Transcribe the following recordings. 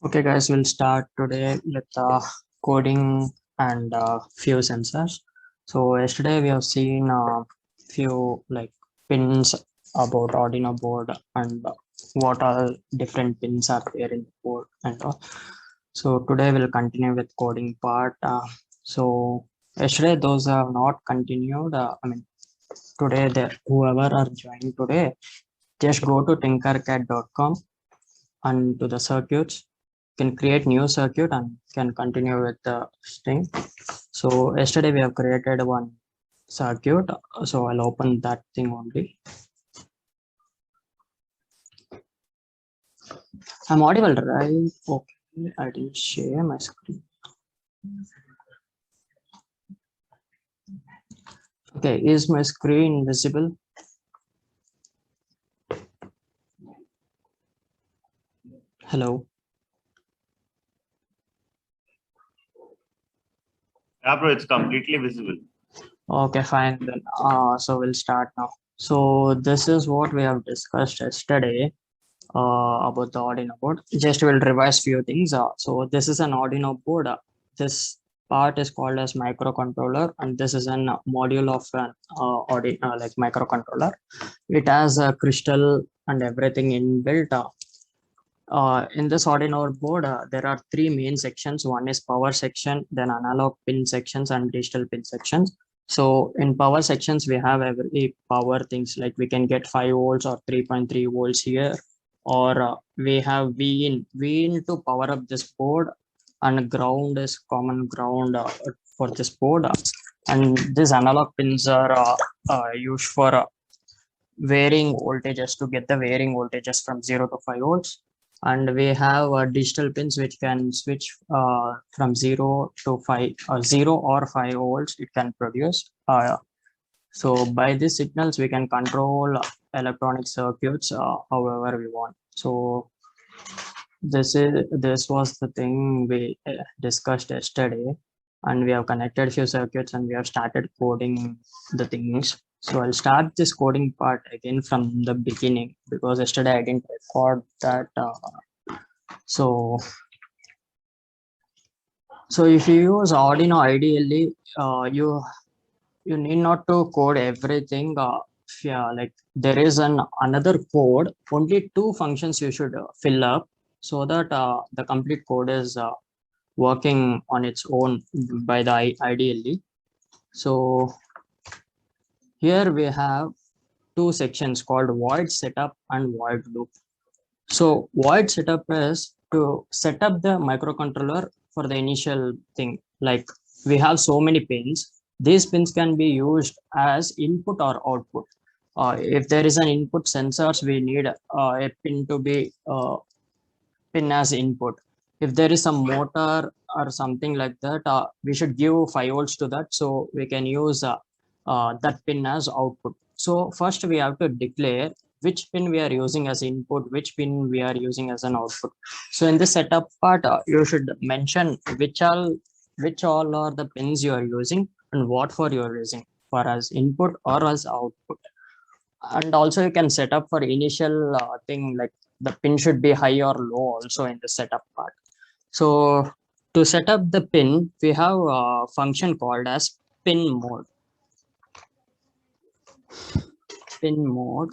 Okay, guys, we'll start today with coding and few sensors. So yesterday we have seen few like pins about Arduino board and what all different pins are there in the board and all. So today we'll continue with coding part. So yesterday those have not continued. Today whoever are joining today, just go to tinkercad.com and to the circuits can create new circuit and can continue with the string. So yesterday we have created one circuit. So I'll open that thing only. I'm audible, right? Okay, I didn't share my screen. Okay, is my screen visible? Hello. Yeah, bro, it's completely visible. Okay, fine then. So we'll start now. So this is what we have discussed yesterday about the Arduino board. Just will revise few things. So this is an Arduino board. This part is called as microcontroller, and this is an module of an Arduino like microcontroller. It has a crystal and everything inbuilt. In this Arduino board, there are three main sections. One is power section, then analog pin sections, and digital pin sections. So in power sections, we have every power things like we can get 5 volts or 3.3 volts here, or we have V in to power up this board, and ground is common ground for this board. And these analog pins are used for varying voltages to get the varying voltages from 0 to 5 volts. And we have digital pins which can switch from 0 to 5 or 0 or 5 volts it can produce. So by these signals we can control electronic circuits however we want. So this was the thing we discussed yesterday, and we have connected few circuits and we have started coding the things. So I'll start this coding part again from the beginning because yesterday I didn't record that. So if you use Arduino, ideally, you need not to code everything. Yeah, like there is another code. Only two functions you should fill up so that the complete code is working on its own by the ideally. So here we have two sections called void setup and void loop. So void setup is to set up the microcontroller for the initial thing. Like we have so many pins. These pins can be used as input or output. If there is an input sensors, we need a pin to be pin as input. If there is some motor or something like that, we should give 5 volts to that. So we can use that pin as output. So first we have to declare which pin we are using as input, which pin we are using as an output. So in the setup part, you should mention which all are the pins you are using and what for you are using for as input or as output. And also you can set up for initial thing like the pin should be high or low also in the setup part. So to set up the pin, we have a function called as pin mode. Pin mode.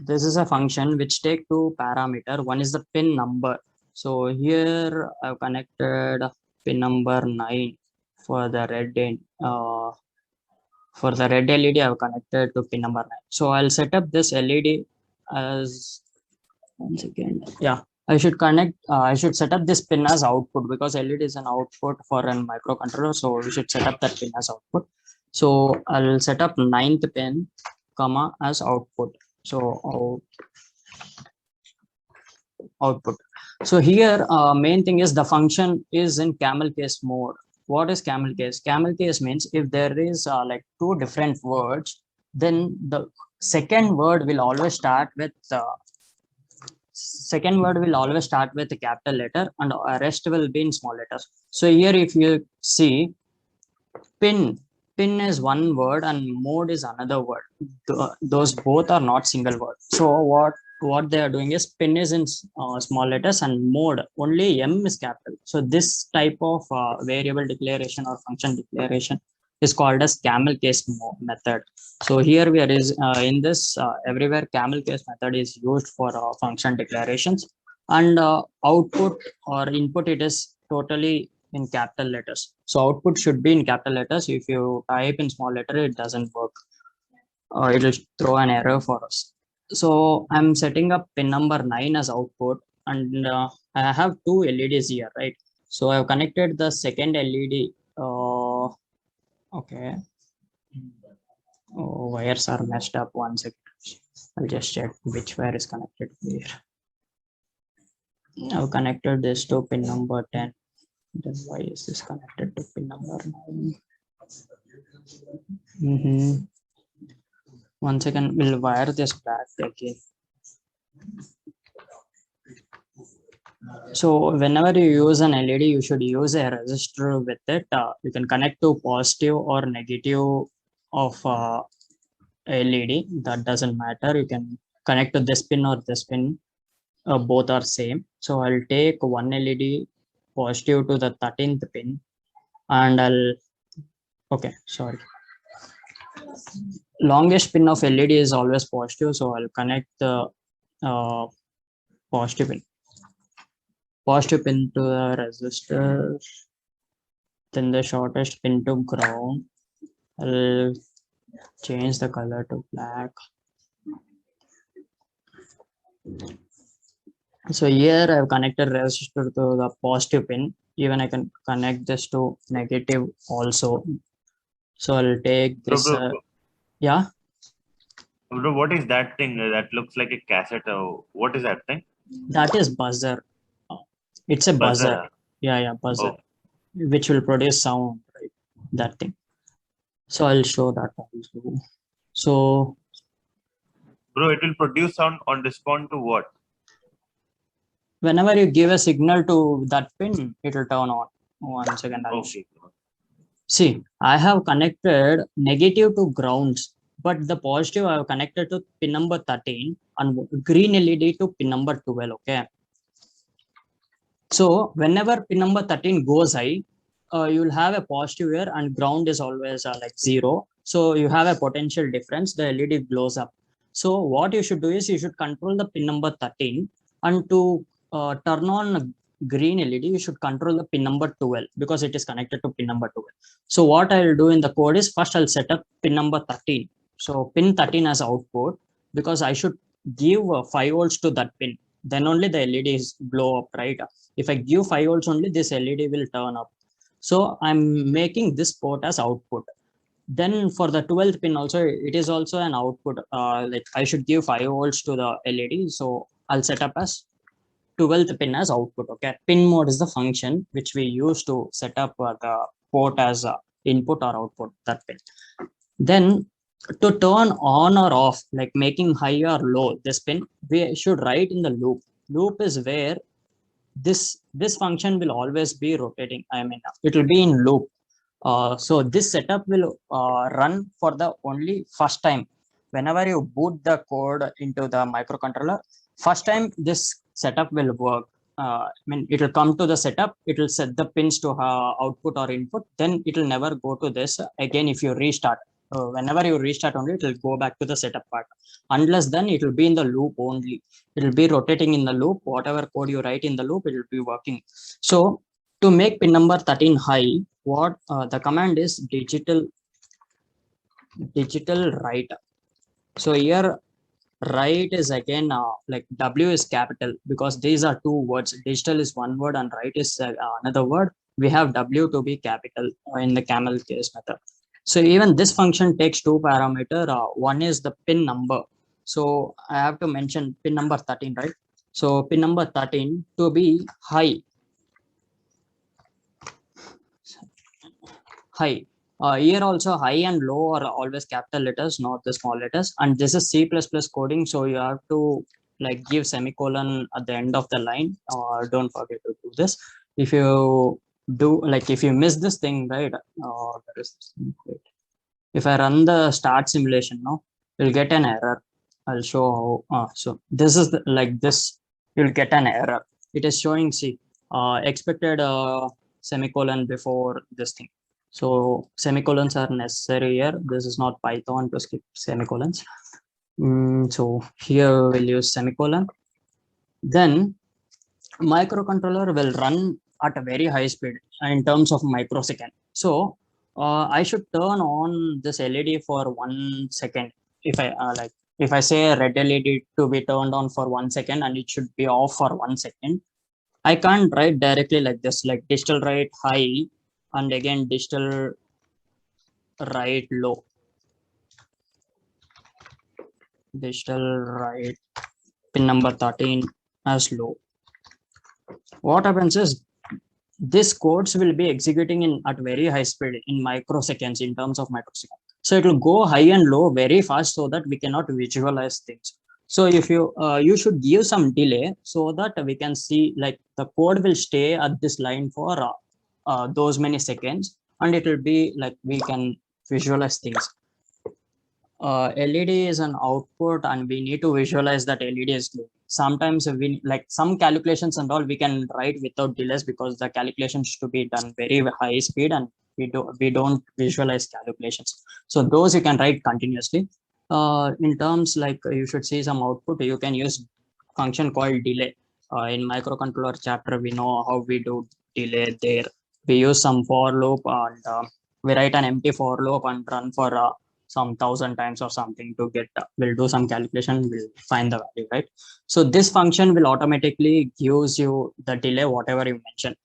This is a function which take two parameter. One is the pin number. So here I've connected pin number 9 for the red end. For the red LED, I've connected to pin number 9. So I'll set up this LED as one second. Yeah, I should I should set up this pin as output because LED is an output for a microcontroller. So we should set up that pin as output. So I'll set up 9th pin, comma as output. So output. So here, main thing is the function is in camel case mode. What is camel case? Camel case means if there is like two different words, then the second word will always start with a capital letter and rest will be in small letters. So here if you see pin is one word and mode is another word. Those both are not single word. So what they are doing is pin is in small letters and mode only M is capital. So this type of variable declaration or function declaration is called as camel case method. So here we are is in this everywhere camel case method is used for function declarations, and output or input it is totally in capital letters. So output should be in capital letters. If you type in small letter, it doesn't work. It will throw an error for us. So I'm setting up pin number 9 as output, and I have two LEDs here, right? So I've connected the second LED. Okay. Oh, wires are messed up. 1 second. I'll just check which wire is connected here. I've connected this to pin number 10. Then why is this connected to pin number 9? 1 second, we'll wire this back again. So whenever you use an LED, you should use a resistor with it. You can connect to positive or negative of LED. That doesn't matter. You can connect to this pin or this pin. Both are same. So I'll take one LED positive to the 13th pin, and longest pin of LED is always positive, so I'll connect the positive pin to the resistor, then the shortest pin to ground. I'll change the color to black. So here I've connected resistor to the positive pin. Even I can connect this to negative also. So I'll take this. Yeah. Bro, what is that thing that looks like a cassette? What is that thing? That is buzzer. It's a buzzer. Yeah, buzzer, which will produce sound, right? That thing. So I'll show that also. So, bro, it will produce sound on respond to what? Whenever you give a signal to that pin, it will turn on. 1 second. Okay. See, I have connected negative to grounds, but the positive I have connected to pin number 13 and green LED to pin number 12. Okay. So whenever pin number 13 goes high, you will have a positive here, and ground is always like 0. So you have a potential difference. The LED blows up. So what you should do is you should control the pin number 13, and to turn on green LED, you should control the pin number 12 because it is connected to pin number 12. So what I will do in the code is first I'll set up pin number 13. So pin 13 as output, because I should give 5 volts to that pin. Then only the LEDs blow up, right? If I give 5 volts only, this LED will turn up. So I'm making this port as output. Then for the 12th pin also, it is also an output. Like I should give 5 volts to the LED. So I'll set up as 12th pin as output. Okay. Pin mode is the function which we use to set up the port as input or output, that pin. Then to turn on or off, like making high or low this pin, we should write in the loop. Loop is where this function will always be rotating. I mean, it will be in loop. So this setup will run for the only first time. Whenever you boot the code into the microcontroller, first time this setup will work. I mean, it will come to the setup, it will set the pins to output or input, then it will never go to this again if you restart. Whenever you restart only, it will go back to the setup part. Unless then it will be in the loop only. It will be rotating in the loop. Whatever code you write in the loop, it will be working. So to make pin number 13 high, what the command is digital write. So here write is again like W is capital, because these are two words. Digital is one word and write is another word. We have W to be capital in the camel case method. So even this function takes two parameters. One is the pin number. So I have to mention pin number 13, right? So pin number 13 to be high. Here also high and low are always capital letters, not the small letters. And this is C++ coding, so you have to like give semicolon at the end of the line. Don't forget to do this. If you do, like if you miss this thing, right? If I run the start simulation now, you'll get an error. I'll show how. So this is like this. You'll get an error. It is showing, see, expected semicolon before this thing. So semicolons are necessary here. This is not Python to skip semicolons. So here we'll use semicolon. Then microcontroller will run at a very high speed in terms of microsecond. So I should turn on this LED for 1 second. If I if I say a red LED to be turned on for 1 second and it should be off for 1 second, I can't write directly like this, like digital write high and again digital write low. Digital write pin number 13 as low. What happens is this codes will be executing in at very high speed in microseconds, in terms of microseconds. So it will go high and low very fast so that we cannot visualize things. So if you should give some delay so that we can see, like the code will stay at this line for those many seconds, and it will be like we can visualize things. LED is an output and we need to visualize that LED is glowing. Sometimes we like some calculations and all we can write without delays because the calculations to be done very high speed and we don't visualize calculations. So those you can write continuously. In terms like you should see some output, you can use function called delay. In microcontroller chapter, we know how we do delay there. We use some for loop and we write an empty for loop and run for some 1,000 times or something to get we'll do some calculation, we'll find the value, right? So this function will automatically gives you the delay whatever you mentioned.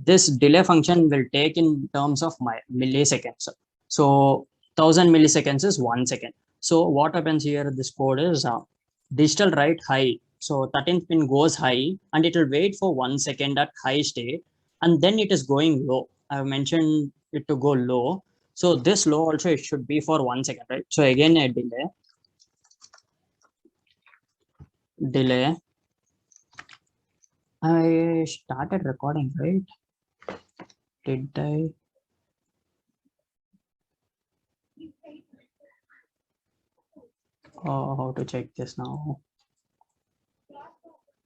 This delay function will take in terms of my milliseconds. So 1,000 milliseconds is 1 second. So what happens here, this code is digital write high. So 13th pin goes high and it will wait for 1 second at high state and then it is going low. I've mentioned it to go low. So this low also it should be for 1 second, right? So again a delay. I started recording, right? Did I? Oh, how to check this now?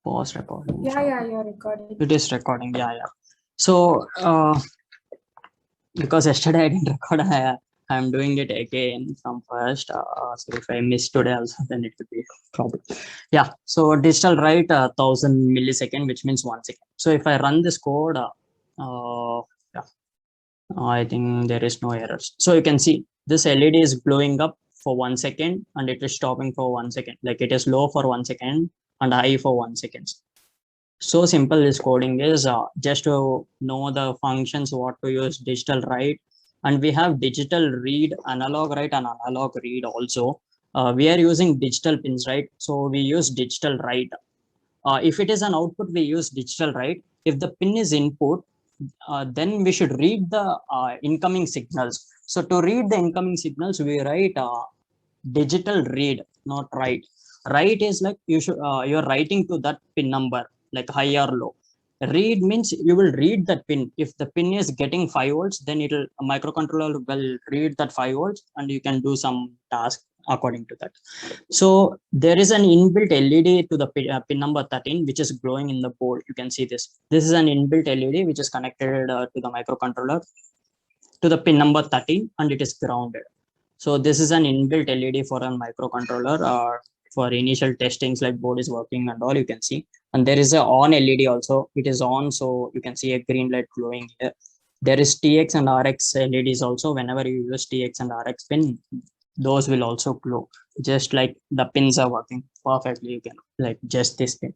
Pause recording. Yeah, you're recording. It is recording. Yeah. So because yesterday I didn't record, I'm doing it again from first. So if I miss today also, then it could be a problem. Yeah. So digital write 1,000 millisecond, which means 1 second. So if I run this code, yeah, I think there is no errors. So you can see this LED is blowing up for 1 second and it is stopping for 1 second. Like it is low for 1 second and high for 1 second. So simple this coding is, just to know the functions, what to use digital write, and we have digital read, analog write and analog read also. We are using digital pins, right? So we use digital write. If it is an output, we use digital write. If the pin is input, then we should read the incoming signals. So to read the incoming signals, we write digital read, not write. Write is like you're writing to that pin number, like high or low. Read means you will read that pin. If the pin is getting 5 volts, then it'll a microcontroller will read that 5 volts and you can do some task according to that. So there is an inbuilt LED to the pin number 13, which is glowing in the board. You can see this. This is an inbuilt LED which is connected to the microcontroller to the pin number 13 and it is grounded. So this is an inbuilt LED for a microcontroller for initial testings like board is working and all you can see. And there is a on LED also. It is on, so you can see a green light glowing here. There is TX and RX LEDs also. Whenever you use TX and RX pin, those will also glow. Just like the pins are working perfectly. You can like just this pin,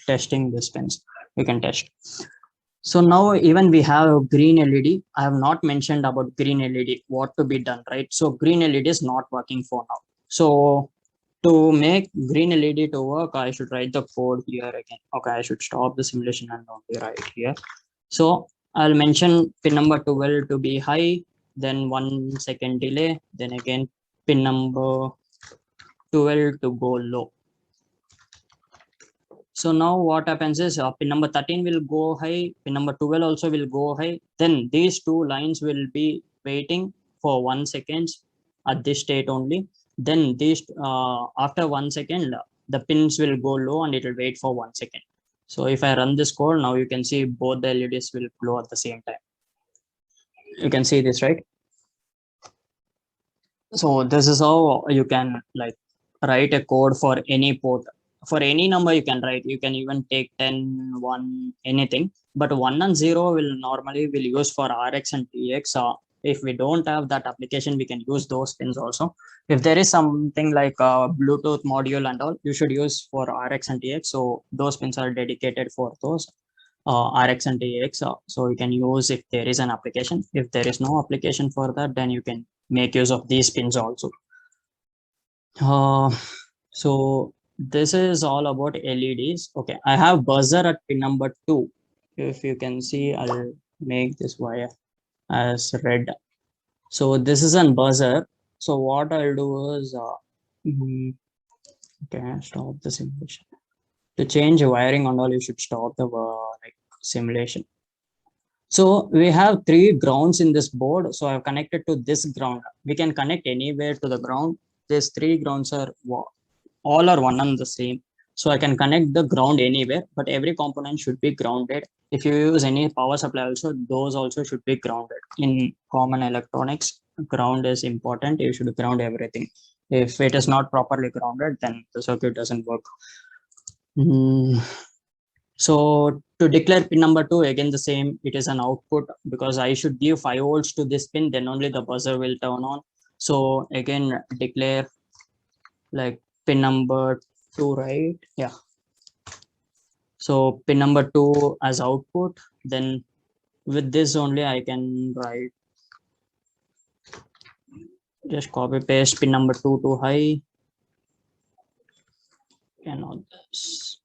testing this pins. You can test. So now even we have green LED. I have not mentioned about green LED, what to be done, right? So green LED is not working for now. So to make green LED to work, I should write the code here again. Okay, I should stop the simulation and only write here. So I'll mention pin number 12 to be high, then 1 second delay, then again pin number 12 to go low. So now what happens is pin number 13 will go high, pin number 12 also will go high. Then these two lines will be waiting for 1 second at this state only. then these after 1 second, the pins will go low and it will wait for 1 second. So if I run this code, now you can see both the LEDs will glow at the same time. You can see this, right? So this is how you can like write a code for any port. For any number you can write. You can even take 10, 1, anything. But 1 and 0 will normally will use for RX and TX. If we don't have that application, we can use those pins also. If there is something like a Bluetooth module and all, you should use for RX and TX. So those pins are dedicated for those RX and TX. So you can use if there is an application. If there is no application for that, then you can make use of these pins also. So this is all about LEDs. Okay, I have buzzer at pin number 2. If you can see, I'll make this wire as red. So this is an buzzer. So what I'll do is, okay, stop the simulation. To change wiring and all, you should stop the like simulation. So we have 3 grounds in this board. So I've connected to this ground. We can connect anywhere to the ground. These 3 grounds are all are one and the same. So I can connect the ground anywhere, but every component should be grounded. If you use any power supply also, those also should be grounded. In common electronics, ground is important. You should ground everything. If it is not properly grounded, then the circuit doesn't work. So to declare pin number 2, again the same, it is an output because I should give 5 volts to this pin, then only the buzzer will turn on. So again, declare like pin number 2, right? Yeah. So pin number 2 as output, then with this only I can write, just copy paste pin number 2 to high and all this.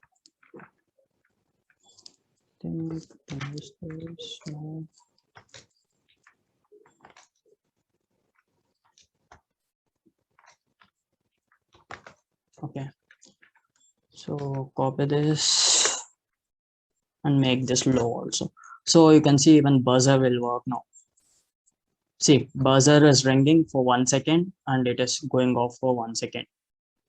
Okay, so copy this and make this low also. So you can see even buzzer will work now. See, buzzer is ringing for 1 second and it is going off for 1 second.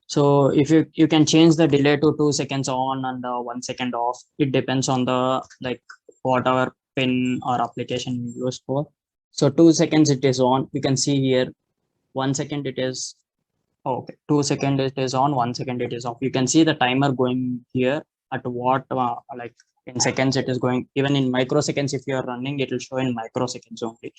So if you can change the delay to 2 seconds on and 1 second off. It depends on the like whatever pin or application you use for. So 2 seconds it is on. You can see here 1 second it is okay. 2 second it is on, 1 second it is off. You can see the timer going here at what like in seconds it is going. Even in microseconds, if you are running, it will show in microseconds only.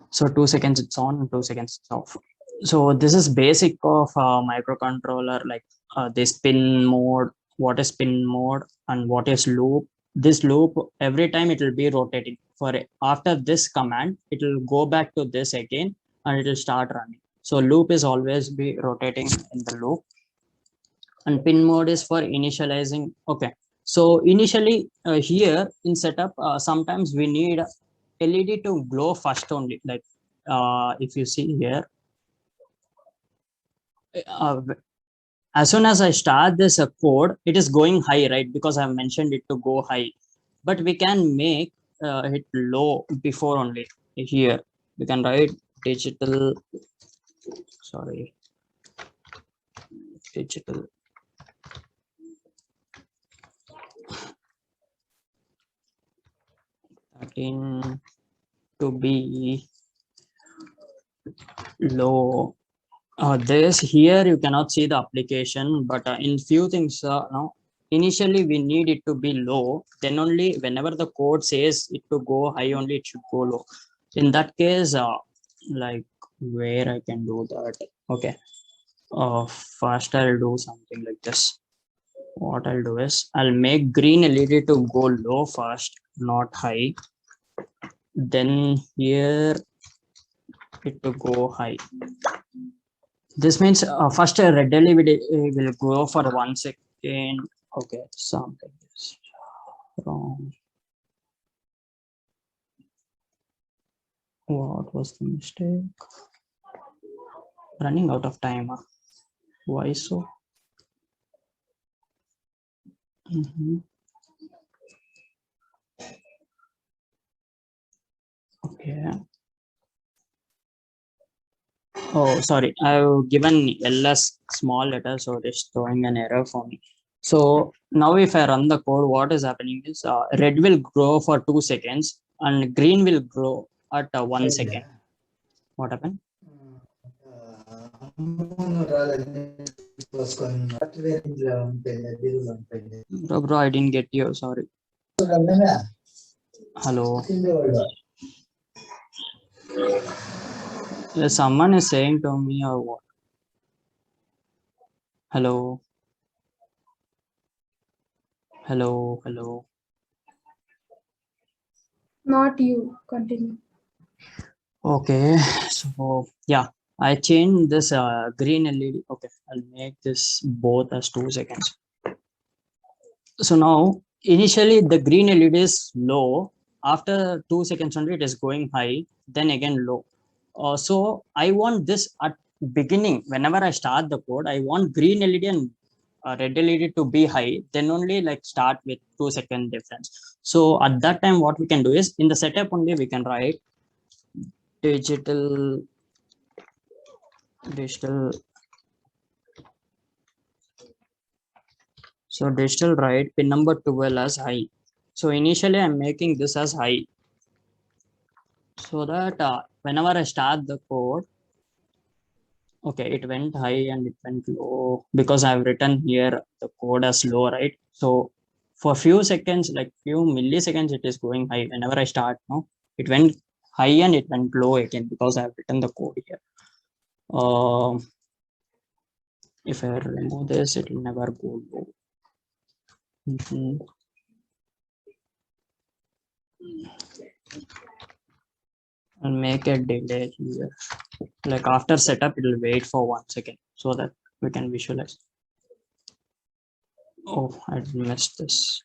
So 2 seconds it's on, 2 seconds it's off. So this is basic of microcontroller, like this pin mode, what is pin mode and what is loop. This loop, every time it will be rotating. For after this command, it will go back to this again and it will start running. So loop is always be rotating in the loop. And pin mode is for initializing. Okay, so initially here in setup, sometimes we need LED to glow first only. Like if you see here, as soon as I start this code, it is going high, right? Because I've mentioned it to go high, but we can make it low before only. Here we can write digital, sorry, digital. In to be low. This here you cannot see the application, but in few things now initially we need it to be low. Then only whenever the code says it to go high, only it should go low. In that case, like where I can do that. Okay. First I'll do something like this. What I'll do is I'll make green LED to go low first, not high. Then here it to go high. This means first a red LED will go for 1 second. Okay, something is wrong. What was the mistake? Running out of time. Why so? Okay. Oh, sorry. I've given LS small letter, so it is throwing an error for me. So now if I run the code, what is happening is red will grow for 2 seconds and green will grow at 1 second. What happened? Bro, I didn't get you. Sorry. Hello. Someone is saying to me or what? Hello. Hello. Hello. Not you. Continue. Okay. So yeah, I changed this green LED. Okay, I'll make this both as 2 seconds. So now initially the green LED is low. After 2 seconds only it is going high, then again low. So I want this at beginning. Whenever I start the code, I want green LED and red LED to be high. Then only like start with 2 second difference. So at that time, what we can do is in the setup only we can write digital. So digital write pin number 12 as high. So initially I'm making this as high, so that whenever I start the code, okay, it went high and it went low because I've written here the code as low, right? So for few seconds, like few milliseconds, it is going high. Whenever I start, no, it went high and it went low again because I've written the code here. If I remove this, it will never go low. I'll make a delay here. Like after setup, it will wait for 1 second so that we can visualize. Oh, I missed this.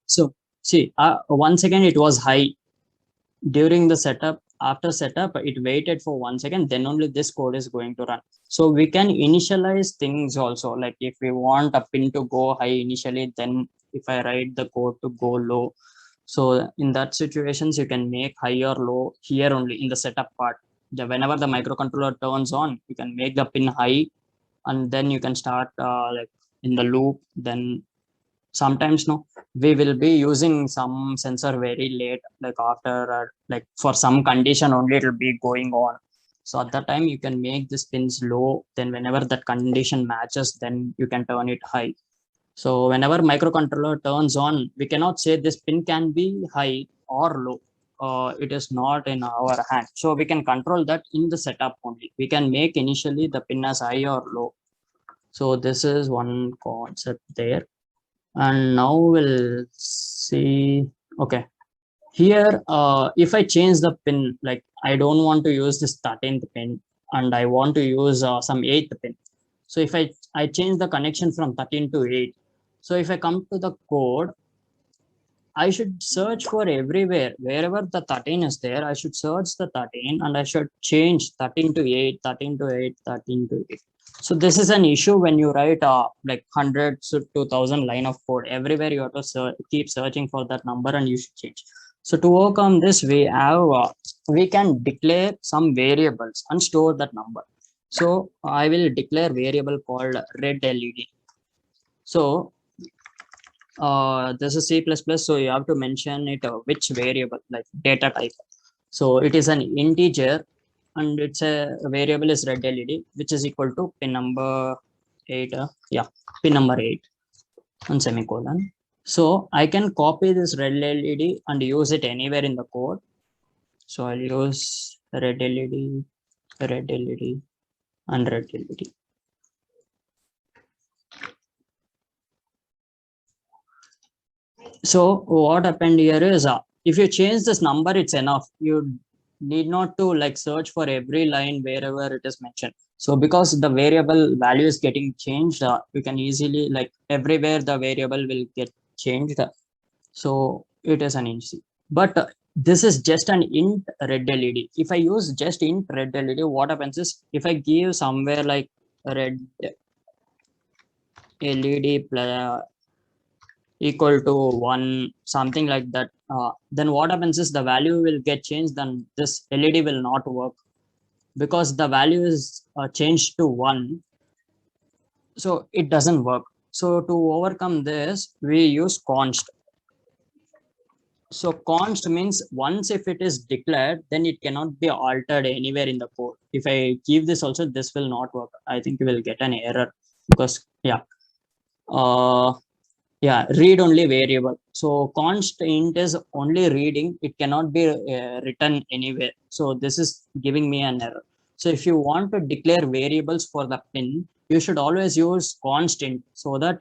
So see, 1 second it was high during the setup. After setup, it waited for 1 second. Then only this code is going to run. So we can initialize things also. Like if we want a pin to go high initially, then if I write the code to go low. So in that situations, you can make high or low here only in the setup part. Whenever the microcontroller turns on, you can make the pin high, and then you can start like in the loop. Then sometimes no, we will be using some sensor very late, like after like for some condition only it will be going on. So at that time you can make this pins low, then whenever that condition matches, then you can turn it high. So whenever microcontroller turns on, we cannot say this pin can be high or low. It is not in our hand, so we can control that in the setup only. We can make initially the pin as high or low. So this is one concept there. And now we'll see. Okay, here if I change the pin, like I don't want to use this 13th pin and I want to use some 8th pin. So if I change the connection from 13 to 8, so if I come to the code, I should search for everywhere. Wherever the 13 is there, I should search the 13 and I should change 13 to 8, 13 to 8, 13 to 8. So this is an issue when you write like 100 to 2000 line of code. Everywhere you have to keep searching for that number and you should change. So to overcome this, we can declare some variables and store that number. So I will declare variable called red LED. So this is C++, so you have to mention it which variable, like data type. So it is an integer and it's a variable is red LED, which is equal to pin number 8. Pin number 8 and semicolon. So I can copy this red LED and use it anywhere in the code. So I'll use red LED, red LED, and red LED. So what happened here is if you change this number, it's enough. You need not to like search for every line wherever it is mentioned. So because the variable value is getting changed, you can easily like everywhere the variable will get changed. So it is an easy. But this is just an int red LED. If I use just int red LED, what happens is if I give somewhere like red LED equal to 1, something like that, then what happens is the value will get changed, then this LED will not work because the value is changed to 1, so it doesn't work. So to overcome this, we use const. So const means once if it is declared, then it cannot be altered anywhere in the code. If I give this also, this will not work. I think you will get an error because uh, read only variable. So const int is only reading, it cannot be written anywhere. So this is giving me an error. So if you want to declare variables for the pin, you should always use const int so that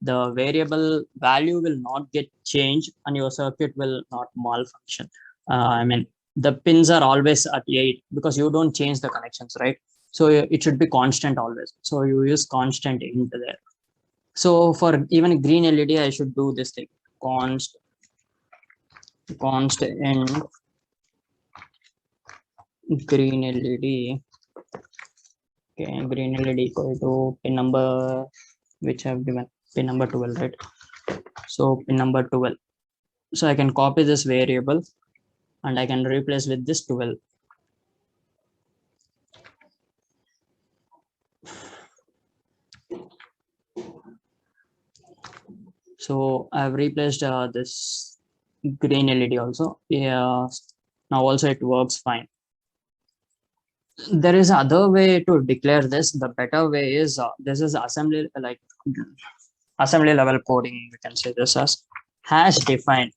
the variable value will not get changed and your circuit will not malfunction. I mean, the pins are always at 8 because you don't change the connections, right? So it should be constant always. So you use constant int there. So for even green LED, I should do this thing, const end green LED. Okay, green LED equal to pin number, which I've given pin number 12, right? So pin number 12. So I can copy this variable and I can replace with this 12. So I've replaced this green LED also. Yeah, now also it works fine. There is other way to declare this. The better way is this is assembly level coding. We can say this as hash define.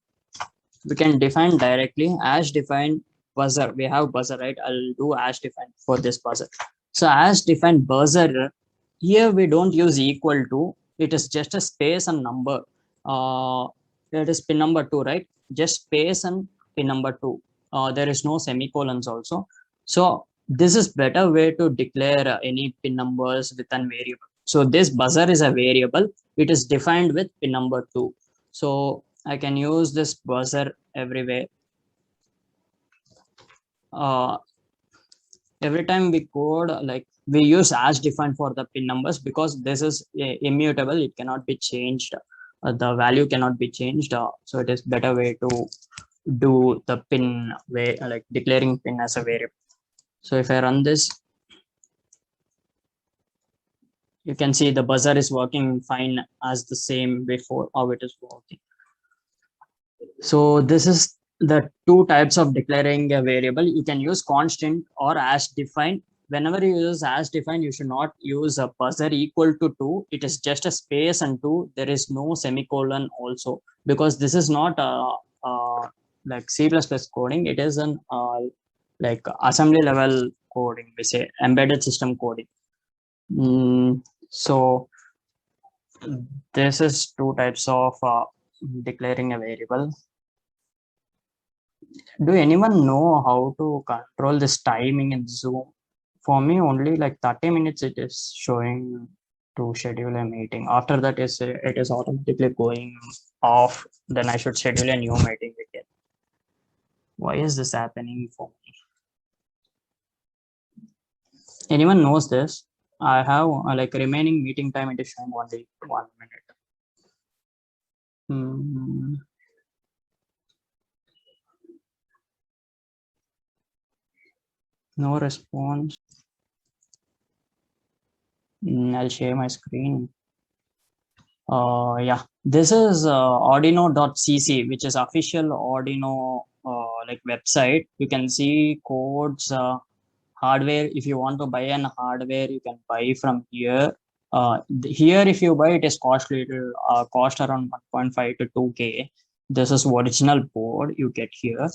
We can define directly hash define buzzer. We have buzzer, right? I'll do hash define for this buzzer. So hash define buzzer. Here we don't use equal to. It is just a space and number. It is pin number 2, right? Just space and pin number 2. There is no semicolons also. So this is better way to declare any pin numbers with a variable. So this buzzer is a variable. It is defined with pin number 2. So I can use this buzzer everywhere. Every time we code, like we use hash defined for the pin numbers because this is immutable. It cannot be changed. The value cannot be changed. So it is better way to do the pin way, like declaring pin as a variable. So if I run this, you can see the buzzer is working fine as the same before how it is working. So this is the two types of declaring a variable. You can use constant or hash define. Whenever you use hash define, you should not use a buzzer equal to 2. It is just a space and 2. There is no semicolon also because this is not like C++ coding. It is an like assembly level coding. We say embedded system coding. So this is two types of declaring a variable. Do anyone know how to control this timing in Zoom? For me, only like 30 minutes it is showing to schedule a meeting. After that, it is automatically going off. Then I should schedule a new meeting again. Why is this happening for me? Anyone knows this? I have like remaining meeting time. It is showing only 1 minute. No response. I'll share my screen. This is Arduino.cc, which is official Arduino like website. You can see codes, hardware. If you want to buy an hardware, you can buy from here. Here, if you buy, it is costly. It will cost around 1.5 to 2K. This is original board you get here.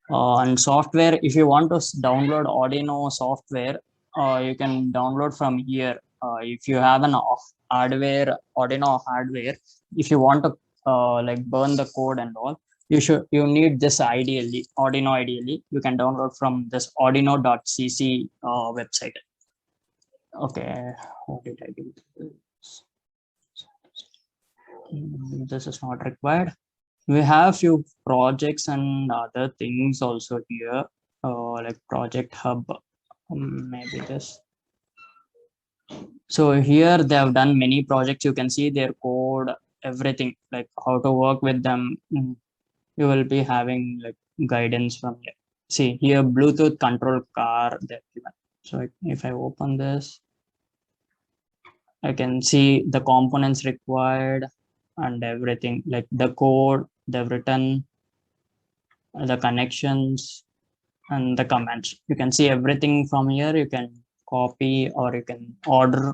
And software, if you want to download Arduino software, you can download from here. If you have an hardware, Arduino hardware, if you want to like burn the code and all, you need this Arduino ideally. You can download from this Arduino.cc website. Okay, how did I do this? This is not required. We have few projects and other things also here, like project hub, maybe this. So here they have done many projects. You can see their code everything, like how to work with them. You will be having like guidance from here. See here, Bluetooth control car they're given. So if I open this, I can see the components required and everything, like the code they've written, the connections, and the commands. You can see everything from here. You can copy or you can order.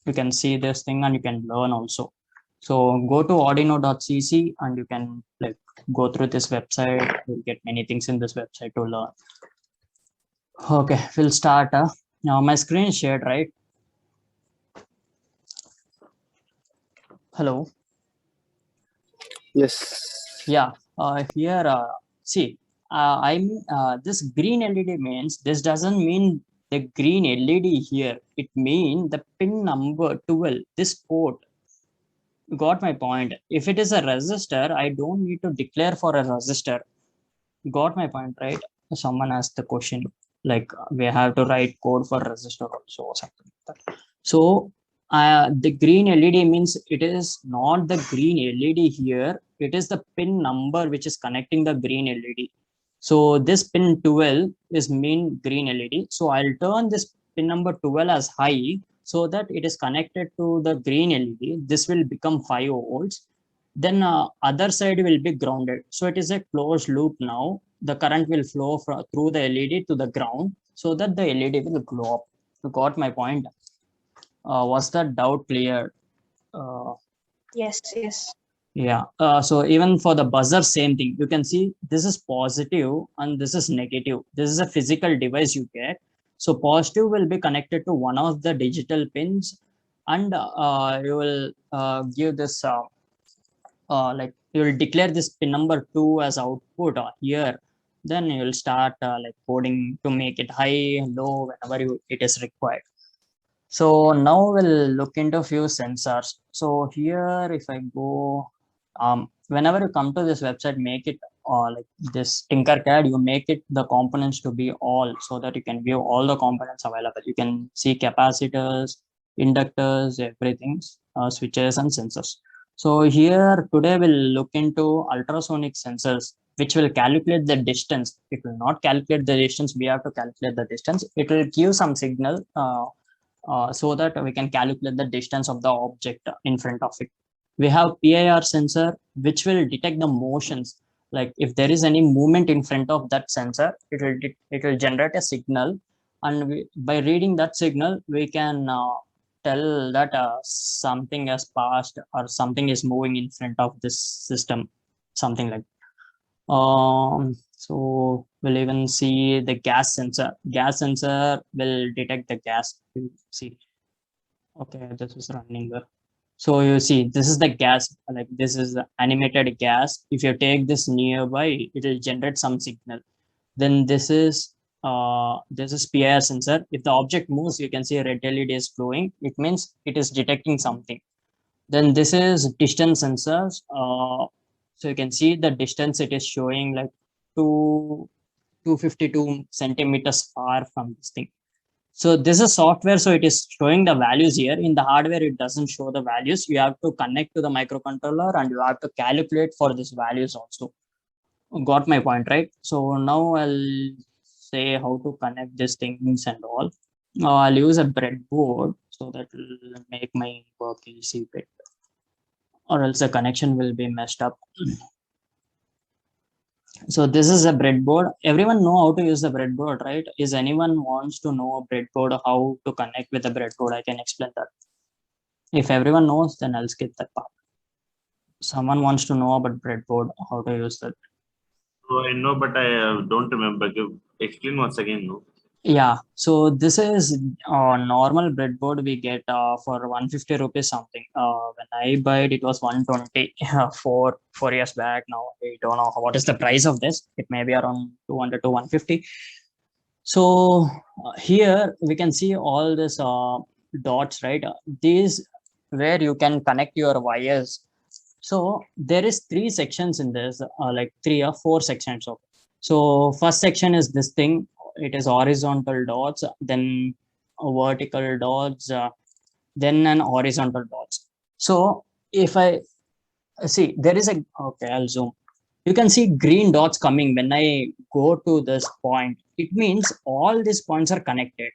You can see this thing and you can learn also. So go to Arduino.cc and you can like go through this website. You'll get many things in this website to learn. Okay, we'll start. Now my screen is shared, right? Hello. Yes. Yeah. Here, see, this green LED means this doesn't mean the green LED here. It means the pin number 12. This port. Got my point. If it is a resistor, I don't need to declare for a resistor. Got my point, right? Someone asked the question, like we have to write code for resistor also or something like that. So the green LED means it is not the green LED here. It is the pin number which is connecting the green LED. So this pin 12 is mean green LED. So I'll turn this pin number 12 as high so that it is connected to the green LED. This will become 5 volts. Then other side will be grounded. So it is a closed loop now. The current will flow through the LED to the ground so that the LED will glow up. You got my point? Was that doubt clear? Yes, yes. Yeah. So even for the buzzer, same thing. You can see this is positive and this is negative. This is a physical device you get. So positive will be connected to one of the digital pins, and you will give this like you will declare this pin number 2 as output here. Then you will start like coding to make it high, low, whenever it is required. So now we'll look into a few sensors. So here, if I go, whenever you come to this website, make it like this Tinkercad, you make it the components to be all so that you can view all the components available. You can see capacitors, inductors, everything, switches and sensors. So here today we'll look into ultrasonic sensors, which will calculate the distance. It will not calculate the distance. We have to calculate the distance. It will give some signal so that we can calculate the distance of the object in front of it. We have PIR sensor, which will detect the motions. Like if there is any movement in front of that sensor, it will generate a signal, and by reading that signal, we can tell that something has passed or something is moving in front of this system, something like. So we'll even see the gas sensor. Gas sensor will detect the gas. See, okay, this is running there. So you see, this is the gas, like this is the animated gas. If you take this nearby, it will generate some signal. Then this is PIR sensor. If the object moves, you can see a red LED is glowing. It means it is detecting something. Then this is distance sensors. So you can see the distance it is showing like 252 centimeters far from this thing. So this is software, so it is showing the values here. In the hardware, it doesn't show the values. You have to connect to the microcontroller and you have to calculate for these values also. Got my point, right? So now I'll say how to connect these things and all. I'll use a breadboard so that will make my work easy bit, or else the connection will be messed up. So this is a breadboard. Everyone know how to use the breadboard, right? Is anyone wants to know a breadboard, how to connect with the breadboard? I can explain that. If everyone knows, then I'll skip that part. Someone wants to know about breadboard, how to use that. So I know, but I don't remember. Explain once again. No. Yeah, so this is normal breadboard we get for 150 rupees something. When I buy it, it was 120 four years back. Now I don't know what is the price of this. It may be around 200 to 150. So here we can see all this dots, right? These where you can connect your wires. So there is 3 sections in this, like 3 or 4 sections of. So first section is this thing. It is horizontal dots, then vertical dots, then an horizontal dots. So if I See, there is a, okay, I'll zoom. You can see green dots coming when I go to this point. It means all these points are connected.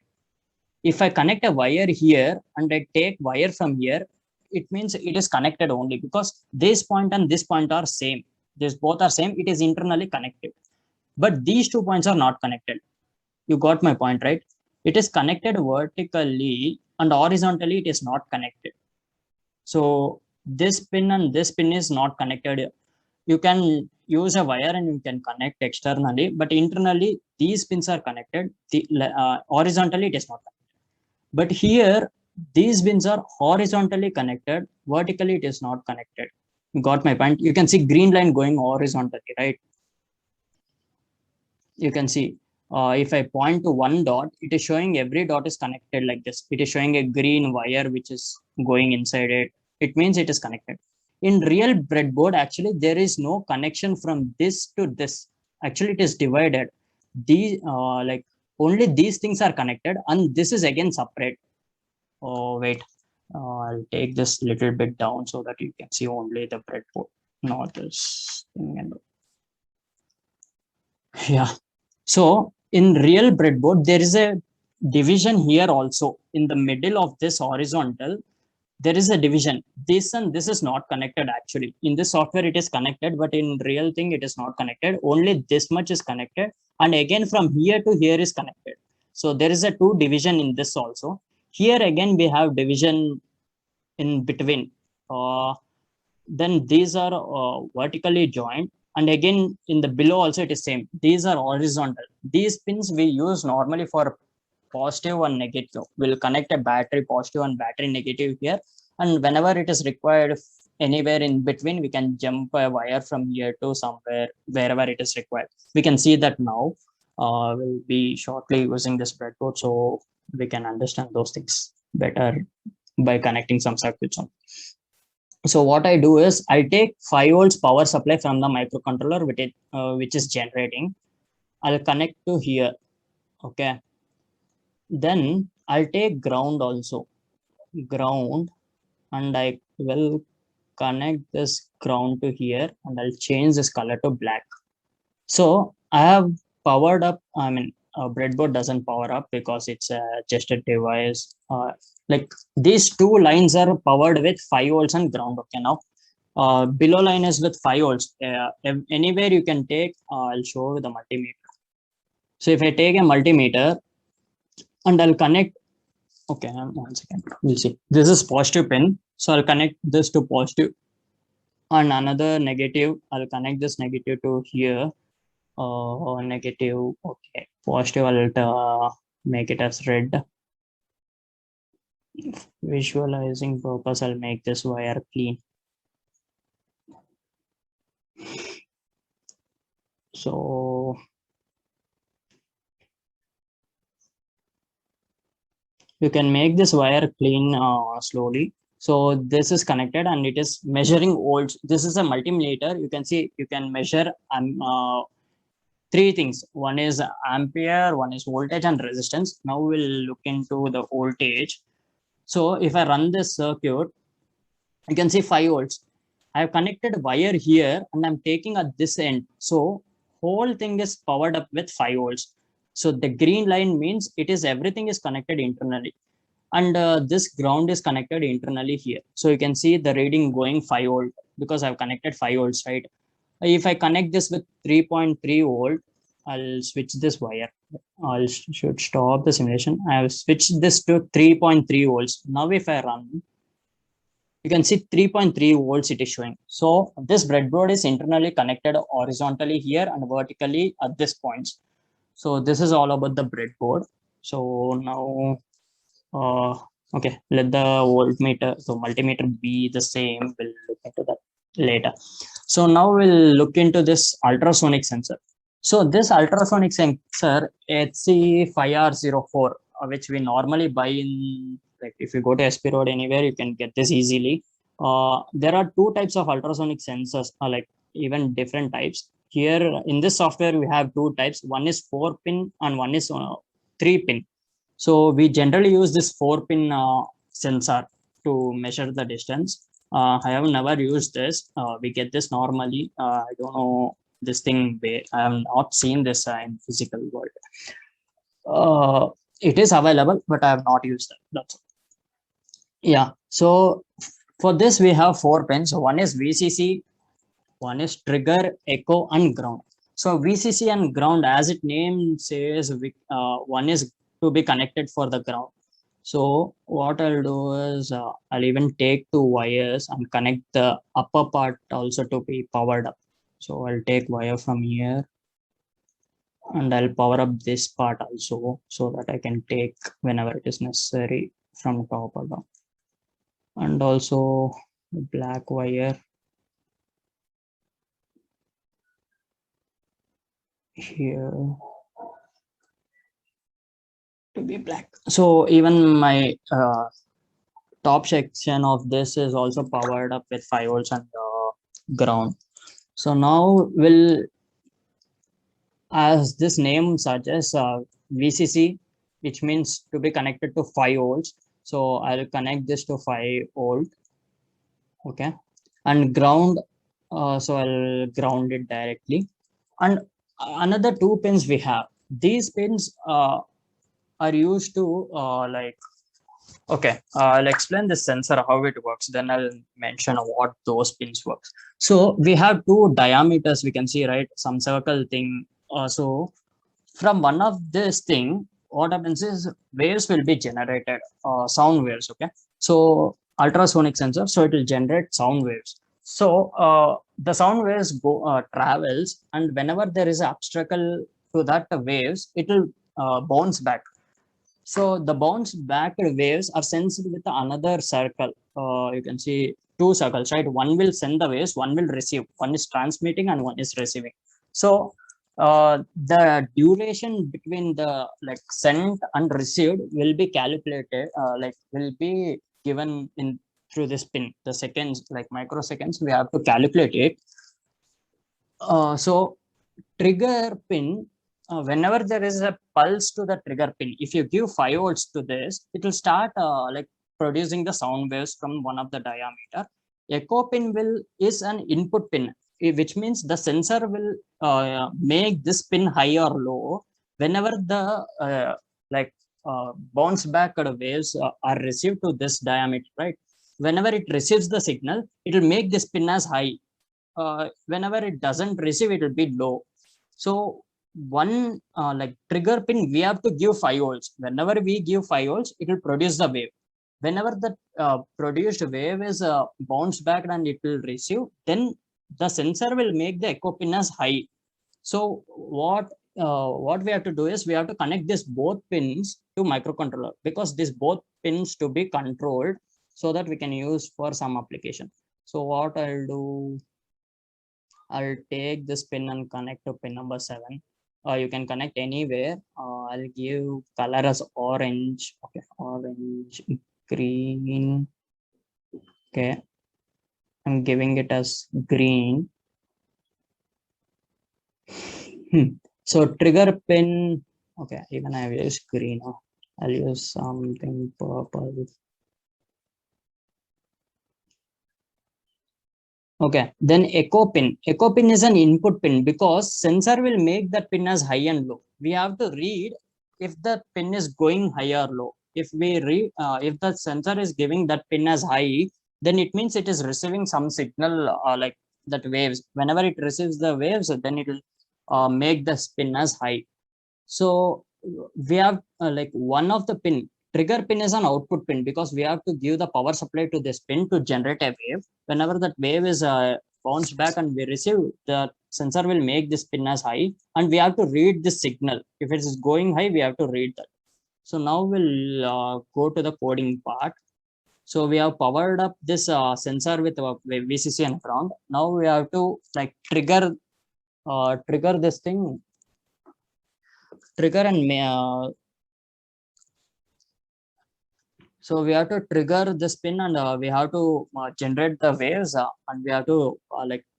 If I connect a wire here and I take wire from here, it means it is connected only because this point and this point are same. These both are same. It is internally connected. But these 2 points are not connected. You got my point, right? It is connected vertically and horizontally it is not connected. So this pin and this pin is not connected. You can use a wire and you can connect externally, but internally these pins are connected. Horizontally it is not connected. But here these pins are horizontally connected, vertically it is not connected. You got my point? You can see green line going horizontally, right? You can see if I point to one dot, it is showing every dot is connected like this. It is showing a green wire which is going inside it. It means it is connected. In real breadboard, actually, there is no connection from this to this. Actually, it is divided. These like only these things are connected, and this is again separate. Oh wait, I'll take this little bit down so that you can see only the breadboard, not this thing. Yeah. So in real breadboard, there is a division here also in the middle of this horizontal. There is a division. This and this is not connected actually. In this software, it is connected, but in real thing, it is not connected. Only this much is connected. And again, from here to here is connected. So there is a two division in this also. Here again, we have division in between. Then these are vertically joined. And again, in the below also it is same. These are horizontal. These pins we use normally for positive and negative. We'll connect a battery positive and battery negative here. And whenever it is required, anywhere in between, we can jump a wire from here to somewhere, wherever it is required. We can see that now. We'll be shortly using this breadboard, so we can understand those things better by connecting some circuits on. So what I do is I take 5 volts power supply from the microcontroller which is generating. I'll connect to here. Okay. Then I'll take ground also. Ground, and I will connect this ground to here, and I'll change this color to black. So I have powered up. I mean, breadboard doesn't power up because it's just a device. Like these two lines are powered with 5 volts and ground. Okay, now below line is with 5 volts. Anywhere you can take, I'll show you the multimeter. So if I take a multimeter and I'll connect, okay, 1 second, we'll see. This is positive pin. So I'll connect this to positive and another negative. I'll connect this negative to here. Negative, okay, positive, I'll make it as red. Visualizing purpose, I'll make this wire clean. So you can make this wire clean slowly. So this is connected and it is measuring volts. This is a multimeter. You can see you can measure three things. One is ampere, one is voltage and resistance. Now we'll look into the voltage. So if I run this circuit, you can see 5 volts. I have connected wire here and I'm taking at this end. So whole thing is powered up with 5 volts. So the green line means it is everything is connected internally. And this ground is connected internally here. So you can see the reading going 5 volt because I've connected 5 volts, right? If I connect this with 3.3 volt, I'll switch this wire. I should stop the simulation. I have switched this to 3.3 volts. Now if I run, you can see 3.3 volts it is showing. So this breadboard is internally connected horizontally here and vertically at this points. So this is all about the breadboard. So now, okay, let the voltmeter, so multimeter be the same. We'll look into that later. So now we'll look into this ultrasonic sensor. So this ultrasonic sensor HC5R04, which we normally buy in, like if you go to SP Road anywhere, you can get this easily. There are two types of ultrasonic sensors, like even different types. Here in this software, we have two types. One is 4-pin and one is 3-pin. So we generally use this 4-pin sensor to measure the distance. I have never used this. We get this normally. I don't know this thing where I have not seen this in physical world. It is available, but I have not used that. That's all. Yeah. So for this, we have 4 pins. One is VCC, one is trigger, echo, and ground. So VCC and ground, as it name says, one is to be connected for the ground. So what I'll do is I'll even take 2 wires and connect the upper part also to be powered up. So I'll take wire from here and I'll power up this part also so that I can take whenever it is necessary from top or down. And also the black wire here to be black. So even my top section of this is also powered up with 5 volts and ground. So now as this name suggests, VCC, which means to be connected to 5 volts. So I'll connect this to 5 volt. Okay. And ground, so I'll ground it directly. And another 2 pins we have. These pins are used to okay, I'll explain the sensor, how it works. Then I'll mention what those pins works. So we have 2 diameters, we can see, right? Some circle thing. So from one of this thing, what happens is waves will be generated, sound waves. Okay. So ultrasonic sensor, so it will generate sound waves. So the sound waves travels, and whenever there is an obstacle to that waves, it will bounce back. So the bounce back waves are sensed with another circle. You can see 2 circles, right? One will send the waves, one will receive. One is transmitting and one is receiving. So the duration between the sent and received will be calculated, will be given in through this pin. The seconds, like microseconds, we have to calculate it. So trigger pin, whenever there is a pulse to the trigger pin, if you give 5 volts to this, it will start producing the sound waves from one of the diameter. Echo pin is an input pin, which means the sensor will make this pin high or low whenever the bounce back waves are received to this diameter, right? Whenever it receives the signal, it will make this pin as high. Whenever it doesn't receive, it will be low. So one trigger pin, we have to give 5 volts. Whenever we give 5 volts, it will produce the wave. Whenever the produced wave is bounced back and it will receive, then the sensor will make the echo pin as high. So what we have to do is we have to connect this both pins to microcontroller, because this both pins to be controlled so that we can use for some application. So what I'll do, I'll take this pin and connect to pin number 7. You can connect anywhere. I'll give color as orange. Okay, orange, green. Okay, I'm giving it as green. So trigger pin. Okay, even I have used green. I'll use something purple. Okay, then echo pin. Echo pin is an input pin because sensor will make that pin as high and low. We have to read if the pin is going high or low. If we read, if the sensor is giving that pin as high, then it means it is receiving some signal like that waves. Whenever it receives the waves, then it will make the pin as high. So we have one of the pin. Trigger pin is an output pin because we have to give the power supply to this pin to generate a wave. Whenever that wave is bounced back and we receive, the sensor will make this pin as high, and we have to read this signal. If it is going high, we have to read that. So now we'll go to the coding part. So we have powered up this sensor with VCC and ground. Now we have to trigger this thing. Trigger and so we have to trigger this pin, and we have to generate the waves, and we have to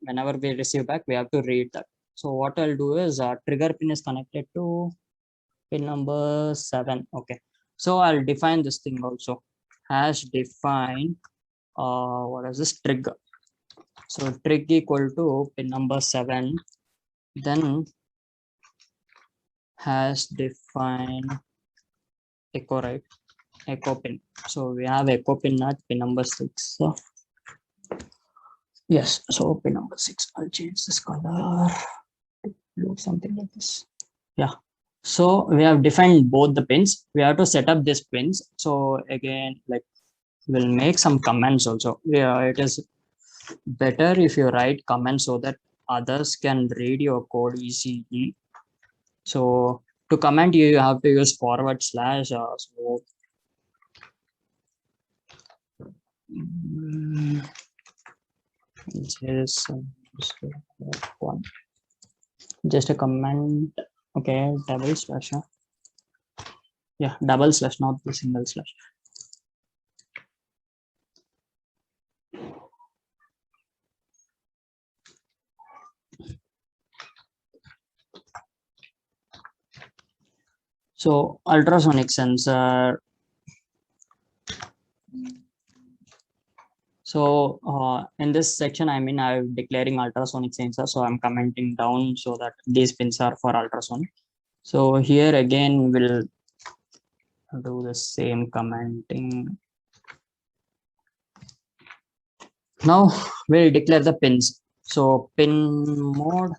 whenever we receive back, we have to read that. So what I'll do is trigger pin is connected to pin number 7. Okay, so I'll define this thing also. Hash define what is this trig? So trig equal to pin number 7, then has defined echo, right? Echo pin. So we have echo pin at pin number 6. So yes, so pin number 6. I'll change this color. Look something like this. Yeah. So we have defined both the pins. We have to set up these pins. So again, like we'll make some comments also. Yeah, it is better if you write comments so that others can read your code easily. So to comment, you have to use forward slash. So just one, just a comment. Okay, double slash. Yeah, double slash, not the single slash. So ultrasonic sensor. So in this section, I mean, I'm declaring ultrasonic sensor. So I'm commenting down so that these pins are for ultrasonic. So here again, we'll do the same commenting. Now we'll declare the pins. So pin mode,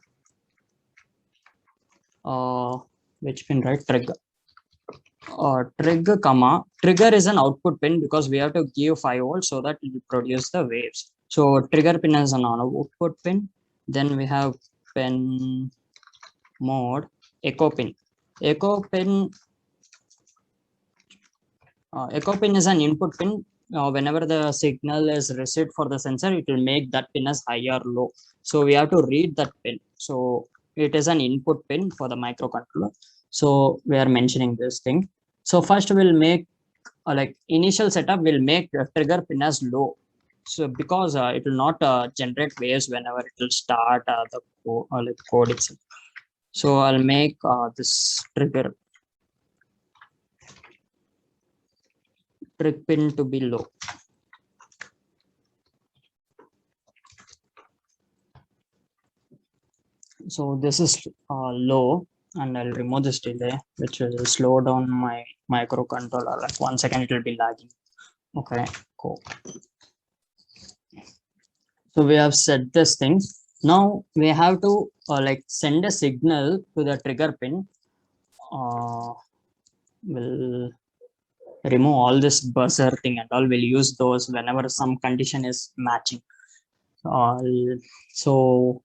which pin, right? Trigger. Trigger is an output pin because we have to give 5 volts so that it will produce the waves. So trigger pin is an output pin. Then we have pin mode, echo pin. Echo pin is an input pin. Whenever the signal is received for the sensor, it will make that pin as high or low. So we have to read that pin. So it is an input pin for the microcontroller. So we are mentioning this thing. So first we'll make like initial setup will make the trigger pin as low. So because it will not generate waves whenever it will start the code itself. So I'll make this trigger trig pin to be low. So this is low, and I'll remove this delay, which will slow down my microcontroller. Like 1 second, it will be lagging. Okay, cool. So we have set this thing. Now we have to like send a signal to the trigger pin. We'll remove all this buzzer thing and all. We'll use those whenever some condition is matching. So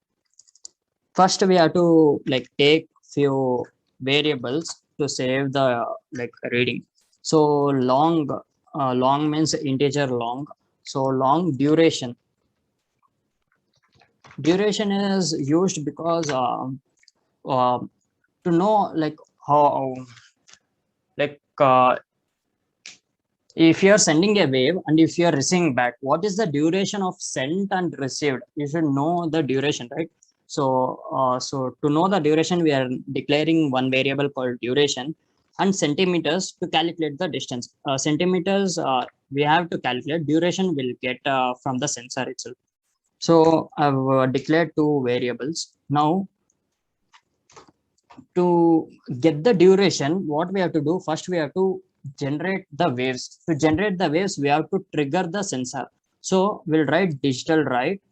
first we have to like take few variables to save the like reading. So long means integer long. So long duration is used because to know like how like if you're sending a wave and if you're receiving back, what is the duration of sent and received? You should know the duration, right? So so to know the duration, we are declaring one variable called duration and centimeters to calculate the distance. Centimeters we have to calculate. Duration will get from the sensor itself. So I've declared two variables. Now to get the duration, what we have to do first, we have to generate the waves. To generate the waves, we have to trigger the sensor. So we'll write digital write.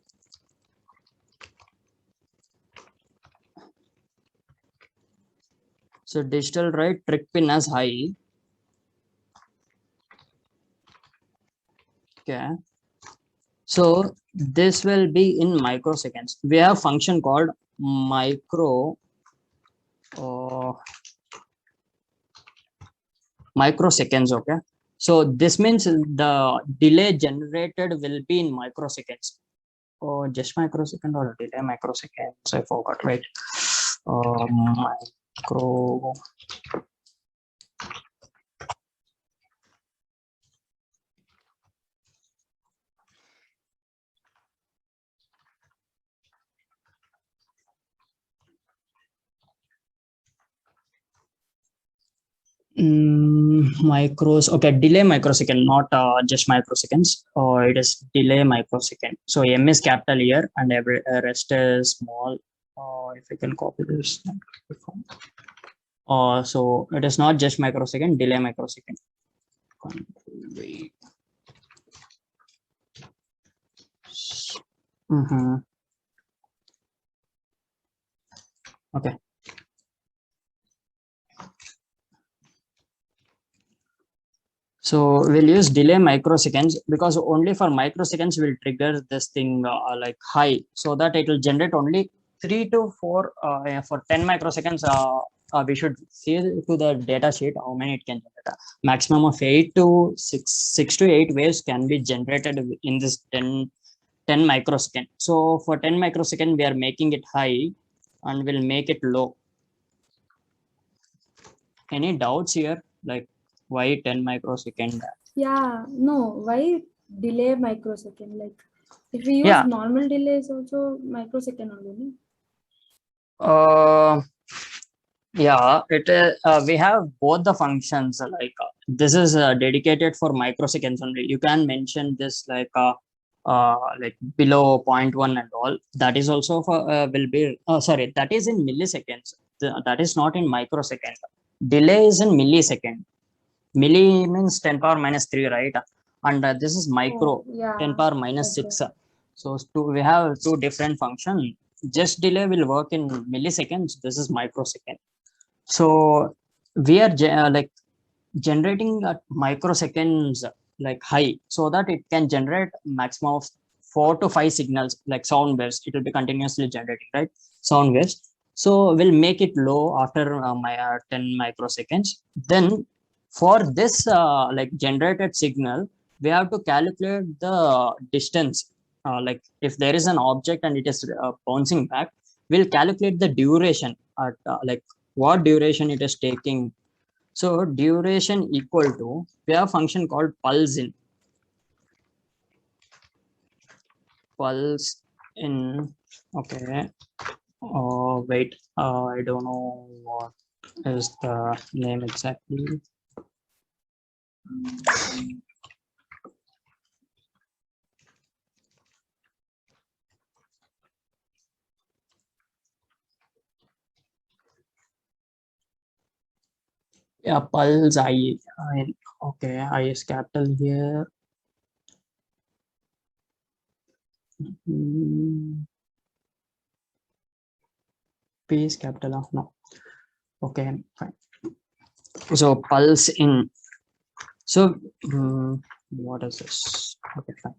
So digital write trig pin as high. Okay. So this will be in microseconds. We have function called microseconds. Okay. So this means the delay generated will be in microseconds. Or just microsecond or delay microseconds. I forgot, right? Micro. Micros, okay, delay microsecond, not just microseconds. It is delay microsecond. So M is capital here and every rest is small. If I can copy this. So it is not just microsecond, delay microsecond. Okay. So we'll use delay microseconds because only for microseconds will trigger this thing like high, so that it will generate only 3 to 4 for 10 microseconds. We should see to the data sheet how many it can generate. Maximum of 8 to 6 to 8 waves can be generated in this 10 microsecond. So for 10 microsecond, we are making it high and we'll make it low. Any doubts here? Like why 10 microsecond? Yeah, no, why delay microsecond? Like if we use Yeah. normal delays also microsecond only. Yeah, we have both the functions. Like this is dedicated for microseconds only. You can mention this like below 0.1 and all. That is also for will be sorry. That is in milliseconds. That is not in microsecond. Delay is in millisecond. Milli means 10 power minus 3, right? And this is micro, Oh, yeah. 10 power minus Okay. 6. So we have two different functions. Just delay will work in milliseconds. This is microsecond. So we are like generating at microseconds like high, so that it can generate maximum of 4 to 5 signals like sound waves. It will be continuously generating, right? Sound waves. So we'll make it low after 10 microseconds. Then for this like generated signal, we have to calculate the distance. Like if there is an object and it is bouncing back, we'll calculate the duration at like what duration it is taking. So duration equal to, we have a function called pulse in. Pulse in, okay. Wait, I don't know what is the name exactly. Yeah, pulse okay, I is capital here. P is capital, no. Okay, fine. So pulse in. So what is this? Okay, fine.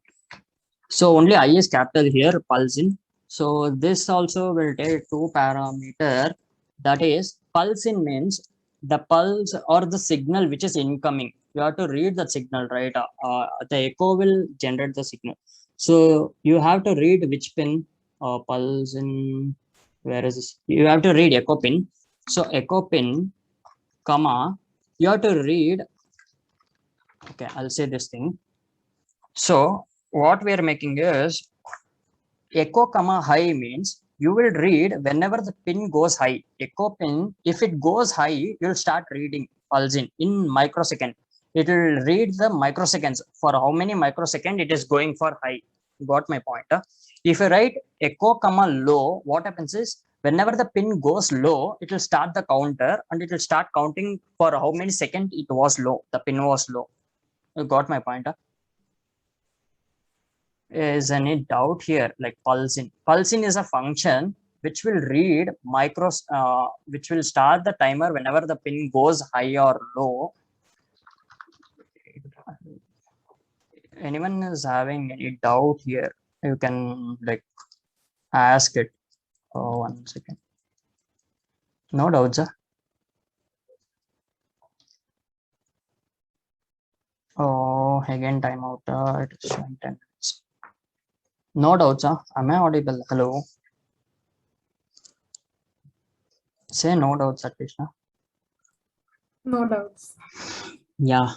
So only I is capital here, pulse in. So this also will take two parameter. That is, pulse in means the pulse or the signal which is incoming. You have to read the signal, right? The echo will generate the signal. So you have to read which pin, pulse in, where is this? You have to read echo pin. So echo pin, comma, you have to read, okay, I'll say this thing. So what we are making is echo comma high means you will read whenever the pin goes high. Echo pin, if it goes high, you'll start reading pulse in microsecond. It will read the microseconds for how many microsecond it is going for high. Got my point? If you write echo comma low, what happens is whenever the pin goes low, it will start the counter and it will start counting for how many seconds it was low. The pin was low. You got my point? Is any doubt here? Like pulse in is a function which will read which will start the timer whenever the pin goes high or low. Anyone is having any doubt here, you can like ask it. Oh, 1 second. No doubts, huh? Oh, again timeout. It is showing 10 minutes. No doubts, huh? Am I audible? Hello. Say no doubts, at least. Huh? No doubts. Yeah.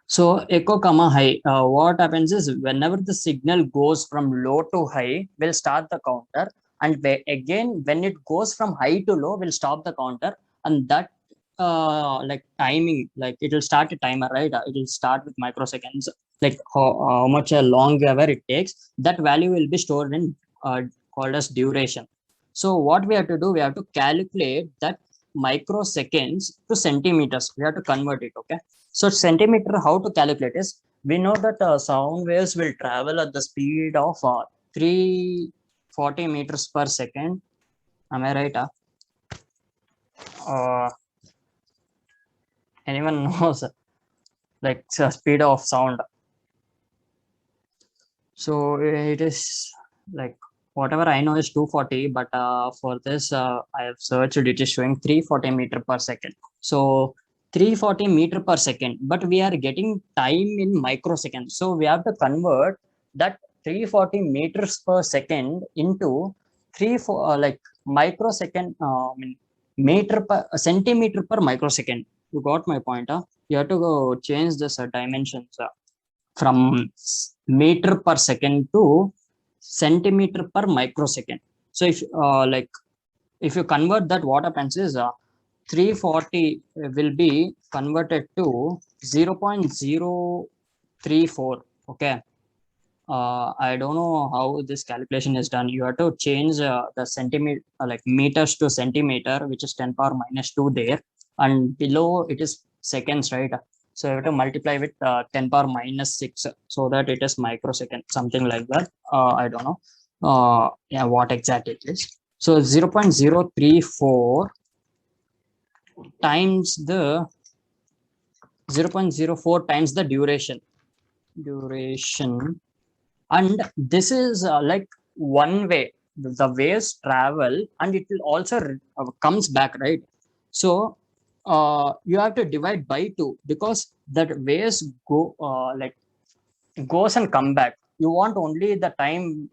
So So echo comma high, what happens is whenever the signal goes from low to high, we'll start the counter, and again when it goes from high to low, we'll stop the counter, and that like timing, like it will start a timer, right? It will start with microseconds, like how much longer it takes. That value will be stored in called as duration. So what we have to do, we have to calculate that microseconds to centimeters. We have to convert it. Okay. So centimeter, how to calculate is, we know that sound waves will travel at the speed of 340 meters per second. Am I right? Anyone knows like speed of sound? So it is like, whatever I know is 240, but for this I have searched, it is showing 340 meter per second. So 340 meter per second, but we are getting time in microseconds. So we have to convert that 340 meters per second into like microsecond, I mean meter per centimeter per microsecond. You got my point? You have to go change this dimensions from meter per second to centimeter per microsecond. So if like if you convert that, what happens is 340 will be converted to 0.034. Okay. I don't know how this calculation is done. You have to change the centimeter, like meters to centimeter, which is 10 power minus 2 there, and below it is seconds, right? So you have to multiply with 10 power minus 6, so that it is microsecond, something like that. I don't know yeah, what exactly it is. So 0.034 times the 0.04 times the duration, and this is like one way. The waves travel, and it will also comes back, right? So you have to divide by 2, because that waves go like goes and come back. You want only the time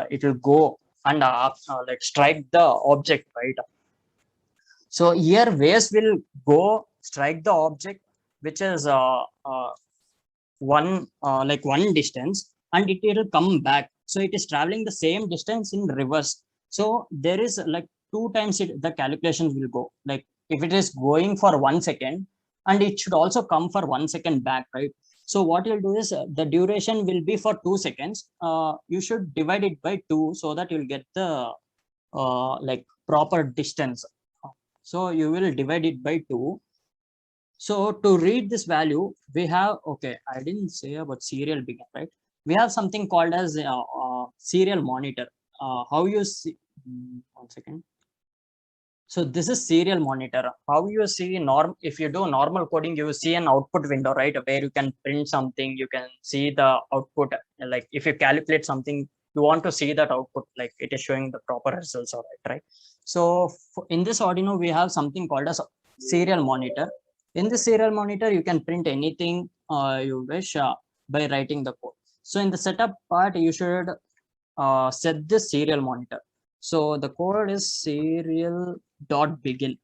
it will go and like strike the object, right? So here waves will go strike the object, which is one like one distance, and it will come back. So it is traveling the same distance in reverse. So there is like 2 times the calculations will go. Like if it is going for 1 second, and it should also come for 1 second back, right? So what you'll do is the duration will be for 2 seconds. You should divide it by 2, so that you'll get the like proper distance. So you will divide it by 2. So to read this value, we have, okay, I didn't say about serial begin, right? We have something called as serial monitor. How you see, 1 second. So this is serial monitor. How you see if you do normal coding, you see an output window, right? Where you can print something, you can see the output. Like if you calculate something, you want to see that output, like it is showing the proper results, all right? So in this Arduino, we have something called as serial monitor. In the serial monitor, you can print anything you wish by writing the code. So in the setup part, you should set this serial monitor. So the code is serial.begin.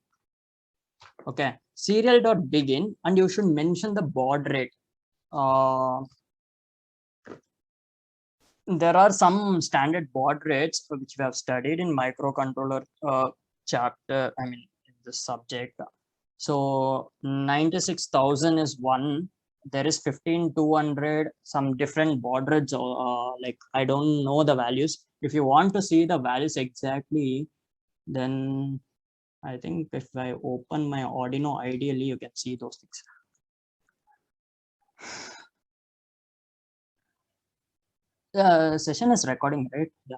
Okay, serial.begin, and you should mention the baud rate. There are some standard baud rates which we have studied in microcontroller chapter, I mean, in the subject. So 96,000 is one. There is 15,200, some different baud rates, like I don't know the values. If you want to see the values exactly, then I think if I open my Arduino, ideally you can see those things. The session is recording, right? Yeah.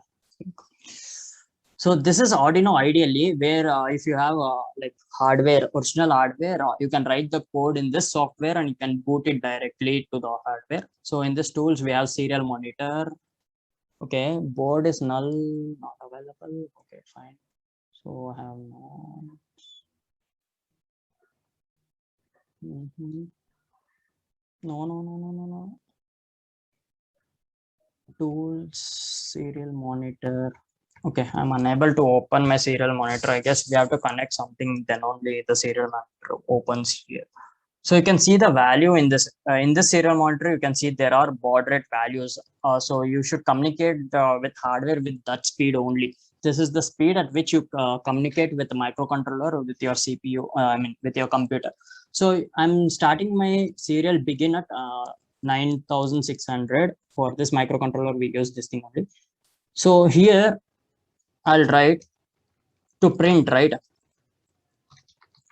So this is Arduino ideally, where if you have like hardware, original hardware, you can write the code in this software and you can boot it directly to the hardware. So in this tools, we have serial monitor. Okay, board is null, not available. Okay, fine. So I have no. No. Tools, serial monitor. Okay, I'm unable to open my serial monitor. I guess we have to connect something, then only the serial monitor opens here. So you can see the value in this serial monitor. You can see there are baud rate values. So you should communicate with hardware with that speed only. This is the speed at which you communicate with the microcontroller or with your CPU. I mean, with your computer. So I'm starting my serial begin at 9600 for this microcontroller. We use this thing only. So here I'll write to print, right?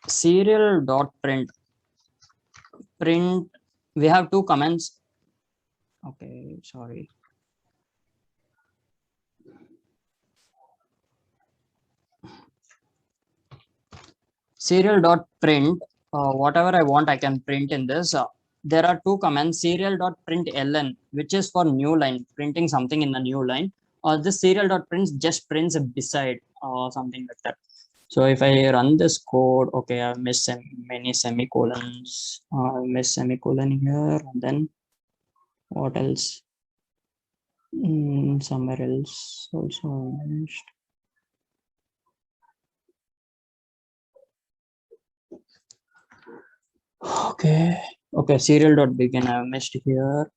Serial dot print. We have two commands. Okay, sorry. Serial dot print. Whatever I want, I can print in this. There are two commands. Serial dot print ln, which is for new line, printing something in the new line. Or this serial dot print just prints beside or something like that. So if I run this code, okay, I've missed many semicolons. I missed semicolon here, and then what else? Somewhere else also missed. Okay, serial dot begin. I missed here.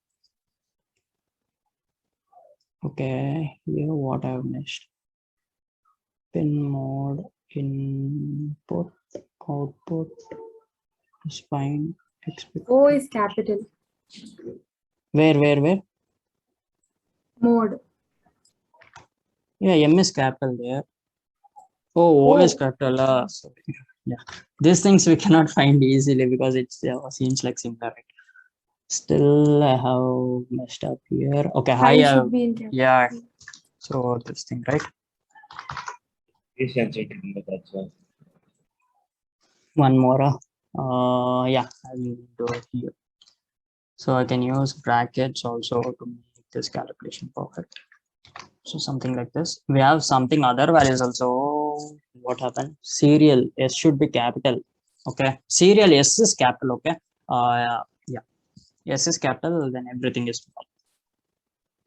Okay, here what I've missed. Pin mode, input, output is fine. O is capital. Where? Mode. Yeah, M is capital there. Oh, O is Oh. capital. Sorry. Yeah, these things we cannot find easily because it seems like similar. Right? Still, I have messed up here. Okay, High high. should be in capital. Yeah. So this thing, right? Is sensitive, that's why. One more. Yeah, I will do it here. So I can use brackets also to make this calculation perfect. So something like this. We have something other values also. What happened? Serial S should be capital. Okay. Serial S is capital. Okay. Yeah. S is capital, then everything is small.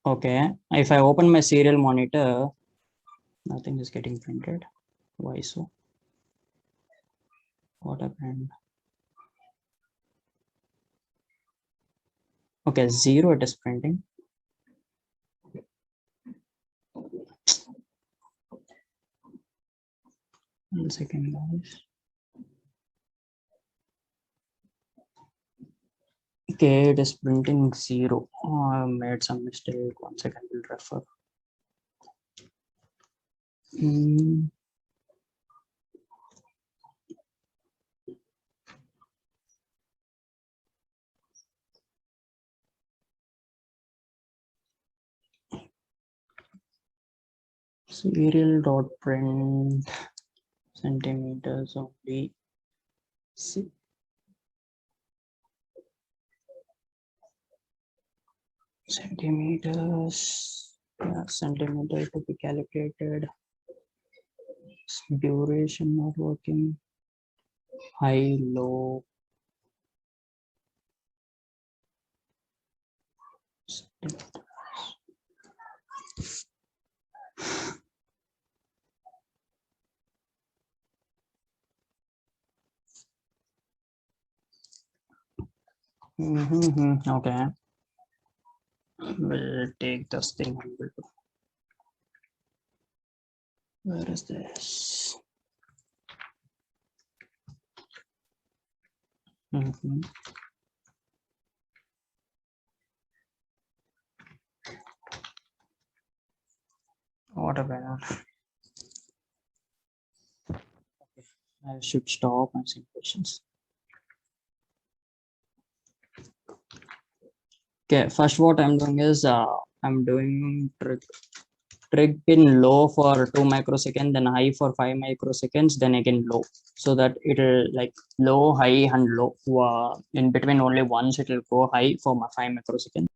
Okay. If I open my serial monitor, nothing is getting printed. Why so? What happened? Okay, 0 it is printing. One second, guys. Okay, it is printing 0. I made some mistake. 1 second, we'll refer. Serial dot print centimeters only. See. Centimeters. Yeah, centimeter to be calculated. Duration not working. High, low. Okay. We'll take this thing. Where is this? What a banner. Okay. I should stop answering questions. Okay, first what I'm doing is I'm doing trig pin low for 2 microseconds, then high for 5 microseconds, then again low, so that it'll like low, high, and low. In between only once it will go high for 5 microseconds.